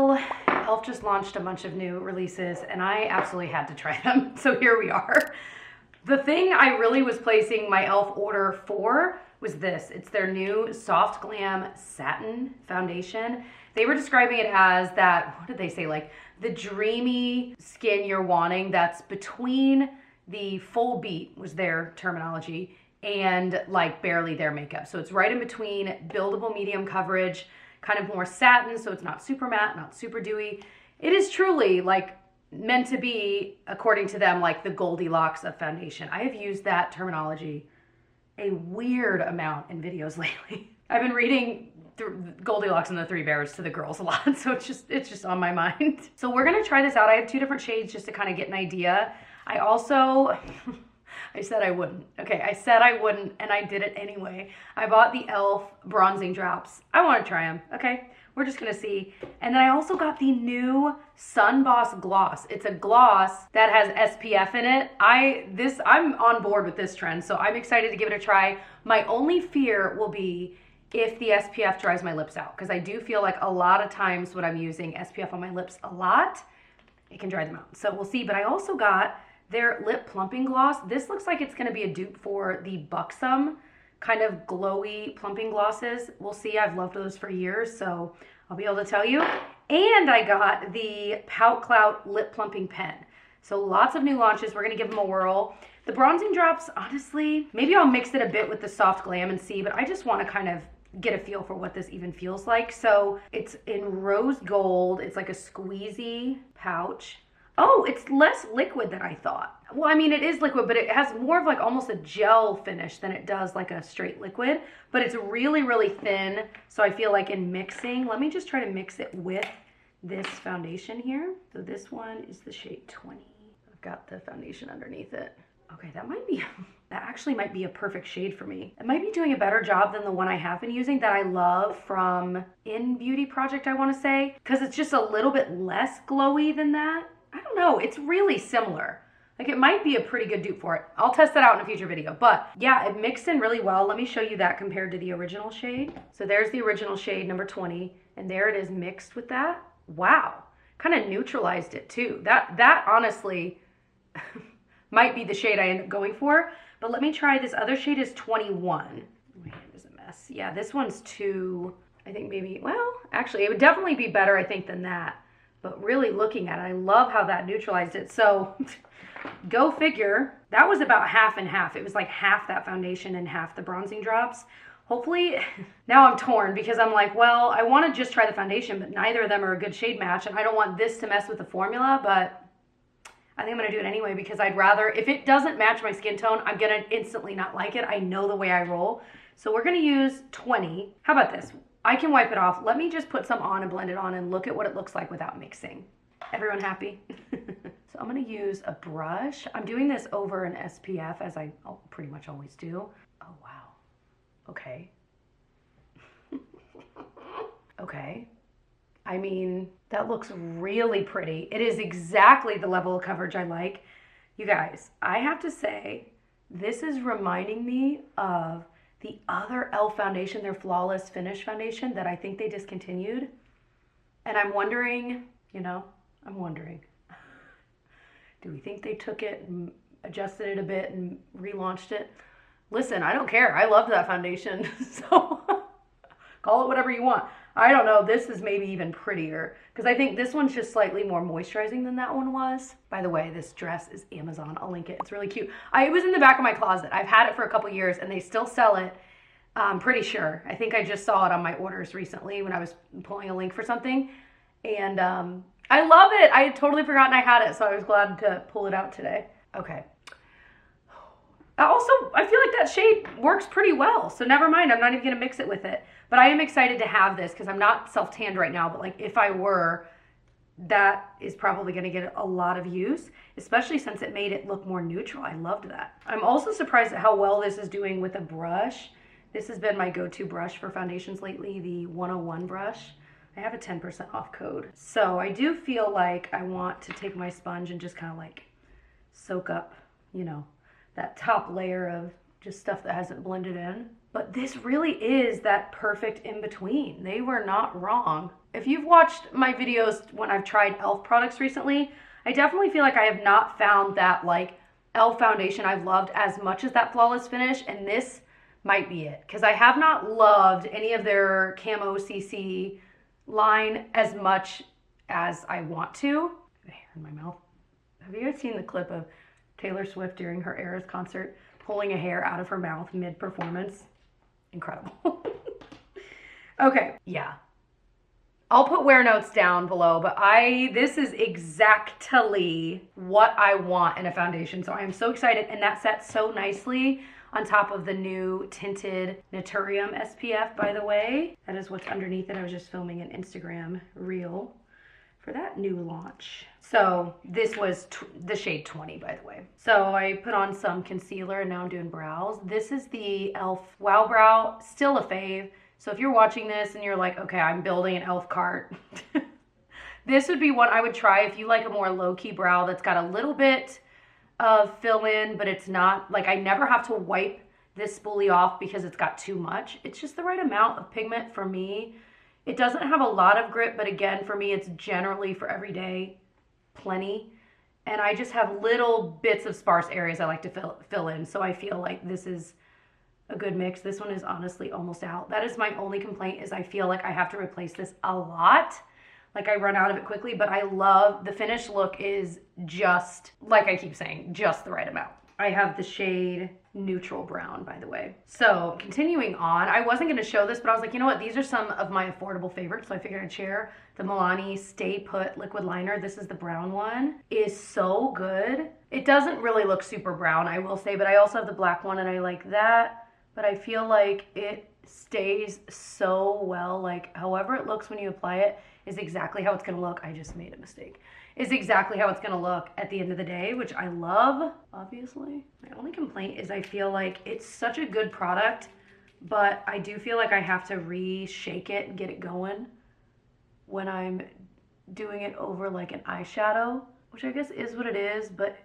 Well, e.l.f. just launched a bunch of new releases and I absolutely had to try them. So here we are. The thing I really was placing my e.l.f. order for was this. It's their new Soft Glam Satin Foundation. They were describing it as that, what did they say? Like the dreamy skin you're wanting that's between the full beat was their terminology and like barely their makeup. So it's right in between buildable medium coverage, kind of more satin, so it's not super matte, not super dewy. It is truly like meant to be, according to them, like the Goldilocks of foundation. I have used that terminology a weird amount in videos lately. I've been reading Goldilocks and the Three Bears to the girls a lot, so it's just on my mind. So we're gonna try this out. I have 2 different shades just to kind of get an idea. I also, I said I wouldn't. Okay, I said I wouldn't, and I did it anyway. I bought the e.l.f. bronzing drops. I want to try them, okay? We're just gonna see. And then I also got the new Sun Boss gloss. It's a gloss that has SPF in it. I'm on board with this trend, so I'm excited to give it a try. My only fear will be if the SPF dries my lips out, because I do feel like a lot of times when I'm using SPF on my lips a lot, it can dry them out. So we'll see. But I also got their lip plumping gloss. This looks like it's gonna be a dupe for the Buxom kind of glowy plumping glosses. We'll see. I've loved those for years, so I'll be able to tell you. And I got the Pout Clout lip plumping pen. So lots of new launches. We're gonna give them a whirl. The bronzing drops, honestly, maybe I'll mix it a bit with the Soft Glam and see, but I just wanna kind of get a feel for what this even feels like. So it's in rose gold. It's like a squeezy pouch. Oh, it's less liquid than I thought. Well, I mean, it is liquid, but it has more of like almost a gel finish than it does like a straight liquid, but it's really, really thin. So I feel like in mixing, let me just try to mix it with this foundation here. So this one is the shade 20. I've got the foundation underneath it. Okay, that actually might be a perfect shade for me. It might be doing a better job than the one I have been using that I love from In Beauty Project, I wanna say, because it's just a little bit less glowy than that. I don't know, it's really similar. Like it might be a pretty good dupe for it. I'll test that out in a future video, but yeah, it mixed in really well. Let me show you that compared to the original shade. So there's the original shade, number 20, and there it is mixed with that. Wow, kind of neutralized it too. That honestly might be the shade I end up going for, but let me try this other shade is 21. My hand is a mess. Yeah, this one's too, I think maybe, well, actually it would definitely be better, I think, than that. But really looking at it, I love how that neutralized it. So go figure, that was about half and half. It was like half that foundation and half the bronzing drops. Hopefully, now I'm torn because I'm like, well, I want to just try the foundation, but neither of them are a good shade match. And I don't want this to mess with the formula, but I think I'm gonna do it anyway because I'd rather, if it doesn't match my skin tone, I'm gonna instantly not like it. I know the way I roll. So we're gonna use 20. How about this? I can wipe it off. Let me just put some on and blend it on and look at what it looks like without mixing. Everyone happy? So I'm gonna use a brush. I'm doing this over an SPF as I pretty much always do. Oh, wow. Okay. Okay. I mean, that looks really pretty. It is exactly the level of coverage I like. You guys, I have to say, this is reminding me of the other e.l.f. foundation, their Flawless Finish foundation that I think they discontinued. And I'm wondering, I'm wondering, do we think they took it and adjusted it a bit and relaunched it? Listen, I don't care. I loved that foundation. So call it whatever you want. I don't know. This is maybe even prettier because I think this one's just slightly more moisturizing than that one was. By the way, this dress is Amazon. I'll link it. It's really cute. It was in the back of my closet. I've had it for a couple years and they still sell it. I'm pretty sure. I think I just saw it on my orders recently when I was pulling a link for something. And I love it. I had totally forgotten I had it, so I was glad to pull it out today. Okay. Also, I feel like that shade works pretty well, so never mind. I'm not even going to mix it with it. But I am excited to have this because I'm not self-tanned right now, but like if I were, that is probably going to get a lot of use, especially since it made it look more neutral. I loved that. I'm also surprised at how well this is doing with a brush. This has been my go-to brush for foundations lately, the 101 brush. I have a 10% off code. So I do feel like I want to take my sponge and just kind of like soak up, that top layer of just stuff that hasn't blended in. But this really is that perfect in between. They were not wrong. If you've watched my videos when I've tried e.l.f. products recently, I definitely feel like I have not found that like e.l.f. foundation I've loved as much as that Flawless Finish, and this might be it. Because I have not loved any of their Camo CC line as much as I want to. I have hair in my mouth. Have you guys seen the clip of Taylor Swift during her Eras concert pulling a hair out of her mouth mid-performance? Incredible. Okay, yeah. I'll put wear notes down below, but this is exactly what I want in a foundation. So I am so excited, and that sets so nicely on top of the new tinted Naturium SPF, by the way. That is what's underneath it. I was just filming an Instagram reel for that new launch. So this was the shade 20, by the way. So I put on some concealer and now I'm doing brows. This is the e.l.f. Wow Brow, still a fave. So if you're watching this and you're like, okay, I'm building an e.l.f. cart, this would be one I would try if you like a more low-key brow that's got a little bit of fill-in, but it's not, like I never have to wipe this spoolie off because it's got too much. It's just the right amount of pigment for me. It doesn't have a lot of grip, but again, for me, it's generally for every day, plenty. And I just have little bits of sparse areas I like to fill in. So I feel like this is a good mix. This one is honestly almost out. That is my only complaint, is I feel like I have to replace this a lot. Like I run out of it quickly, but I love the finished look is just, like I keep saying, just the right amount. I have the shade Neutral Brown, by the way. So continuing on, I wasn't gonna show this, but I was like, you know what? These are some of my affordable favorites, so I figured I'd share. The Milani Stay Put Liquid Liner. This is the brown one. Is so good. It doesn't really look super brown, I will say, but I also have the black one and I like that. But I feel like it stays so well. Like however it looks when you apply it is exactly how it's gonna look. I just made a mistake. Is exactly how it's gonna look at the end of the day, which I love, obviously. My only complaint is I feel like it's such a good product, but I do feel like I have to re-shake it and get it going when I'm doing it over like an eyeshadow, which I guess is what it is, but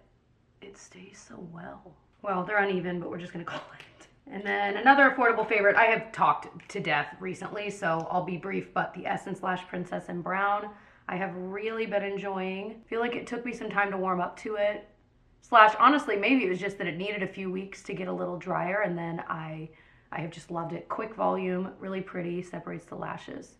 it stays so well. Well, they're uneven, but we're just gonna call it. And then another affordable favorite, I have talked to death recently, so I'll be brief, but the Essence Lash Princess in Brown. I have really been enjoying. I feel like it took me some time to warm up to it. Slash, honestly, maybe it was just that it needed a few weeks to get a little drier, and then I have just loved it. Quick volume, really pretty, separates the lashes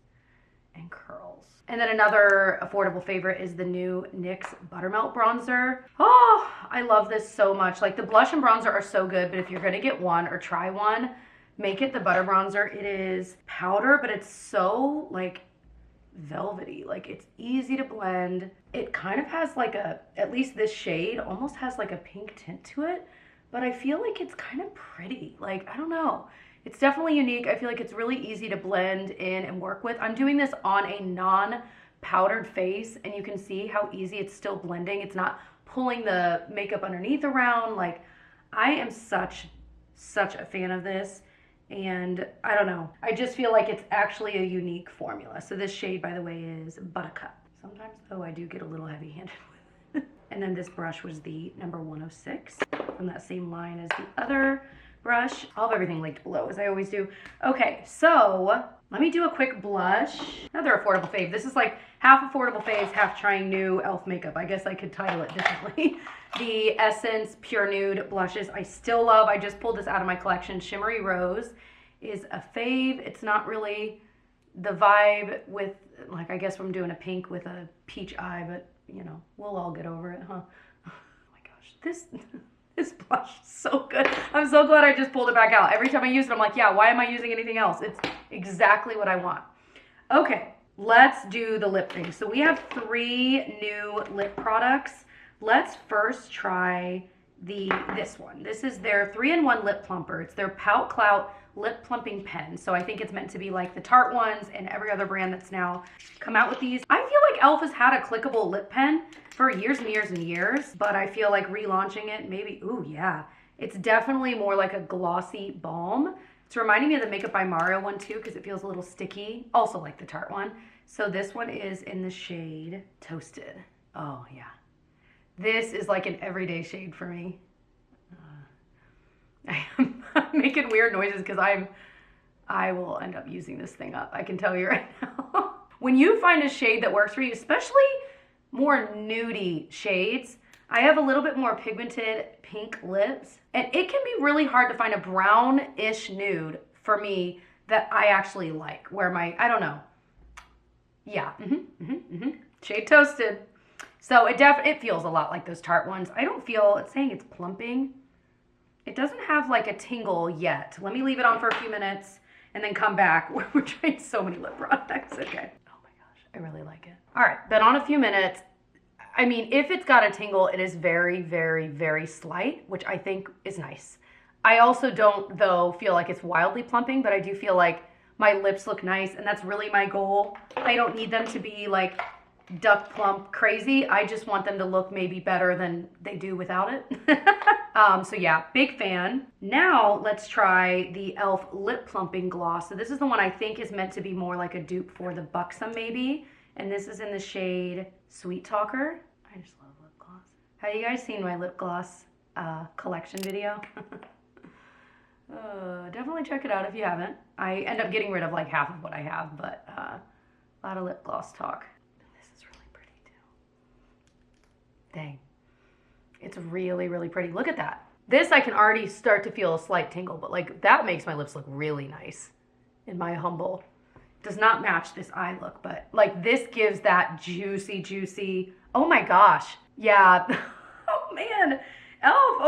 and curls. And then another affordable favorite is the new NYX Buttermelt Bronzer. Oh, I love this so much. Like the blush and bronzer are so good, but if you're gonna get one or try one, make it the Butter Bronzer. It is powder, but it's so like velvety. Like it's easy to blend. It kind of has like at least this shade almost has like a pink tint to it, but I feel like it's kind of pretty. Like, I don't know. It's definitely unique. I feel like it's really easy to blend in and work with. I'm doing this on a non-powdered face, and you can see how easy it's still blending. It's not pulling the makeup underneath around. Like, I am such a fan of this, and I don't know. I just feel like it's actually a unique formula. So this shade, by the way, is Buttercup. Sometimes, though, I do get a little heavy-handed with it. And then this brush was the number 106 from that same line as the other brush. I'll have everything linked below, as I always do. Okay, so let me do a quick blush. Another affordable fave. This is like half affordable faves, half trying new e.l.f. makeup. I guess I could title it differently. The Essence Pure Nude blushes I still love. I just pulled this out of my collection. Shimmery Rose is a fave. It's not really the vibe with, like, I guess I'm doing a pink with a peach eye, but you know, we'll all get over it, huh? Oh my gosh, this blush is so good. I'm so glad I just pulled it back out. Every time I use it, I'm like, yeah, why am I using anything else? It's exactly what I want. Okay, let's do the lip thing. So we have 3 new lip products. Let's first try this one. This is their 3-in-1 lip plumper. It's their Pout Clout lip plumping pen. So I think it's meant to be like the Tarte ones and every other brand that's now come out with these. I feel like e.l.f. has had a clickable lip pen for years and years and years, but I feel like relaunching it, maybe, ooh yeah. It's definitely more like a glossy balm. It's reminding me of the Makeup by Mario one too, because it feels a little sticky, also like the Tarte one. So this one is in the shade Toasted. Oh yeah. This is like an everyday shade for me. I am making weird noises because I will end up using this thing up. I can tell you right now. When you find a shade that works for you, especially more nudie shades, I have a little bit more pigmented pink lips, and it can be really hard to find a brownish nude for me that I actually like, where I don't know. Yeah, shade Toasted. So it feels a lot like those Tarte ones. I don't feel, it's saying it's plumping. It doesn't have like a tingle yet. Let me leave it on for a few minutes and then come back. We're trying so many lip products. Okay. Oh my gosh, I really like it. All right, been on a few minutes. I mean, if it's got a tingle, it is very, very, very slight, which I think is nice. I also don't, though, feel like it's wildly plumping, but I do feel like my lips look nice, and that's really my goal. I don't need them to be like duck plump crazy. I just want them to look maybe better than they do without it. So yeah, big fan. Now let's try the e.l.f. lip plumping gloss. So this is the one I think is meant to be more like a dupe for the Buxom maybe. And this is in the shade Sweet Talker. I just love lip gloss. Have you guys seen my lip gloss collection video? Definitely check it out if you haven't. I end up getting rid of like half of what I have, but a lot of lip gloss talk. This is really pretty too. Dang. It's really, really pretty. Look at that. This I can already start to feel a slight tingle, but like that makes my lips look really nice in my humble. Does not match this eye look, but like this gives that juicy, oh my gosh. Yeah. Oh man. E.l.f.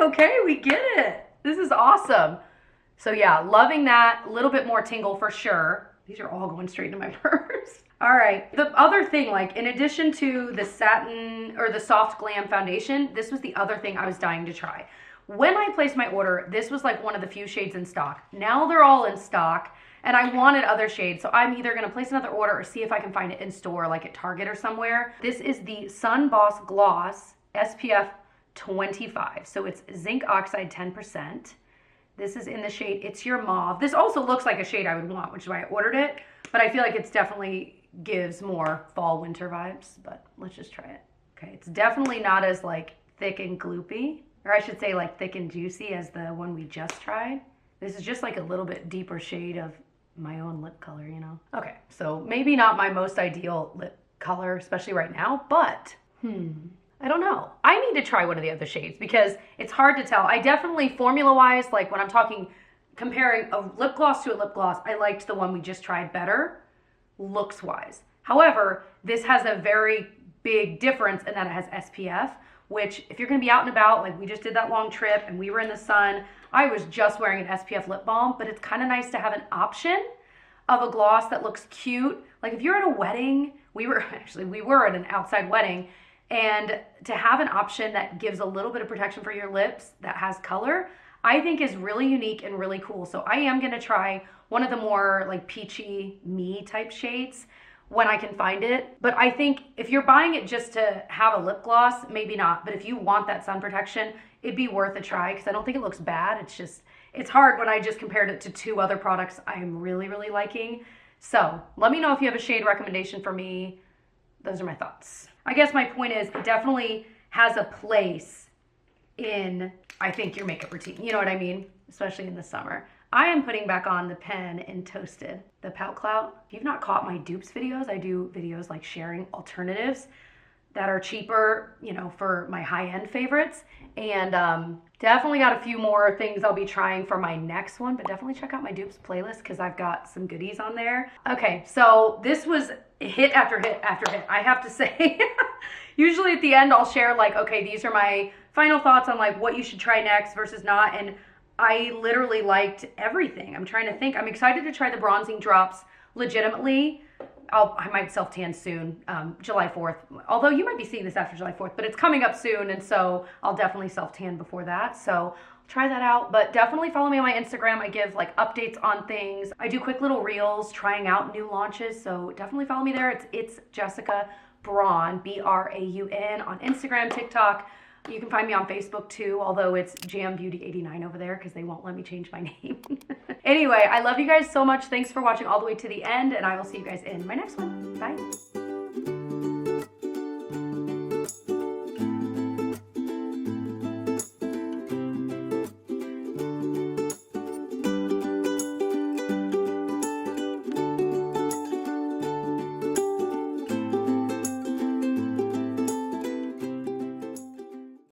Okay, we get it. This is awesome. So yeah, loving that. A little bit more tingle for sure. These are all going straight into my purse. All right, the other thing, like in addition to the satin or the soft glam foundation, this was the other thing I was dying to try. When I placed my order, this was like one of the few shades in stock. Now they're all in stock and I wanted other shades. So I'm either gonna place another order or see if I can find it in store, like at Target or somewhere. This is the Sun Boss Gloss SPF 25. So it's zinc oxide 10%. This is in the shade It's Your Mauve. This also looks like a shade I would want, which is why I ordered it. But I feel like it's definitely gives more fall winter vibes, but let's just try it. Okay, it's definitely not as like thick and gloopy, or I should say like thick and juicy as the one we just tried. This is just like a little bit deeper shade of my own lip color, you know? Okay, so maybe not my most ideal lip color, especially right now, but I don't know. I need to try one of the other shades because it's hard to tell. I definitely, formula-wise, like when I'm talking, comparing a lip gloss to a lip gloss, I liked the one we just tried better, looks-wise. However, this has a very big difference in that it has SPF, which if you're gonna be out and about, like we just did that long trip and we were in the sun, I was just wearing an SPF lip balm, but it's kind of nice to have an option of a gloss that looks cute. Like if you're at a wedding, we were at an outside wedding, and to have an option that gives a little bit of protection for your lips that has color, I think is really unique and really cool. So I am gonna try one of the more like peachy me type shades when I can find it. But I think if you're buying it just to have a lip gloss, maybe not. But if you want that sun protection, it'd be worth a try because I don't think it looks bad. It's hard when I just compared it to two other products I'm really, really liking. So let me know if you have a shade recommendation for me. Those are my thoughts. I guess my point is it definitely has a place in, I think, your makeup routine. You know what I mean? Especially in the summer. I am putting back on the pen in Toasted, the Pout Clout. If you've not caught my dupes videos, I do videos like sharing alternatives that are cheaper, you know, for my high-end favorites. And definitely got a few more things I'll be trying for my next one, but definitely check out my dupes playlist because I've got some goodies on there. Okay, so this was hit after hit after hit, I have to say. Usually at the end, I'll share like, okay, these are my final thoughts on like what you should try next versus not. And I literally liked everything. I'm trying to think. I'm excited to try the bronzing drops legitimately. I might self-tan soon, July 4th. Although you might be seeing this after July 4th, but it's coming up soon, and so I'll definitely self-tan before that. So I'll try that out, but definitely follow me on my Instagram. I give like updates on things. I do quick little reels trying out new launches, so definitely follow me there. It's Jessica Braun, B-R-A-U-N on Instagram, TikTok. You can find me on Facebook too, although it's JamBeauty89 over there because they won't let me change my name. Anyway, I love you guys so much. Thanks for watching all the way to the end, and I will see you guys in my next one. Bye.